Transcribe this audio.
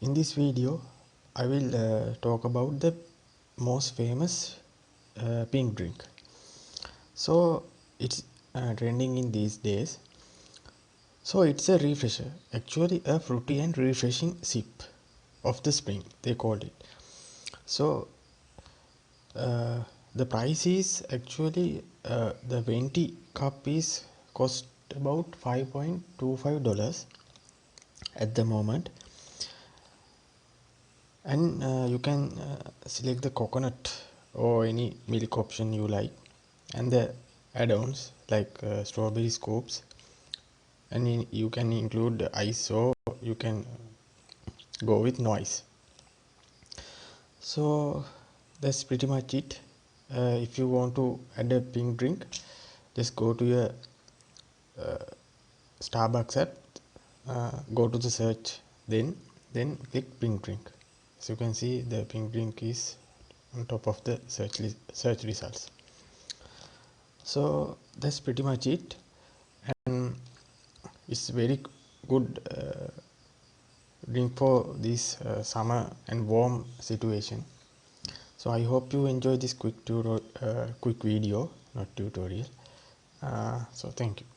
In this video I will talk about the most famous pink drink. So it's trending in these days. So it's a refresher, actually a fruity and refreshing sip of the spring, they called it. So the price is actually the Venti cup is cost about $5.25 at the moment, and you can select the coconut or any milk option you like, and the add-ons like strawberry scoops, and you can include ice or you can go with no ice. So that's pretty much it. If you want to add a pink drink, just go to your Starbucks app, go to the search, then click pink drink. As you can see, the pink drink is on top of the search results. So that's pretty much it, and it's very good drink for this summer and warm situation. So I hope you enjoy this quick video, not tutorial. So thank you.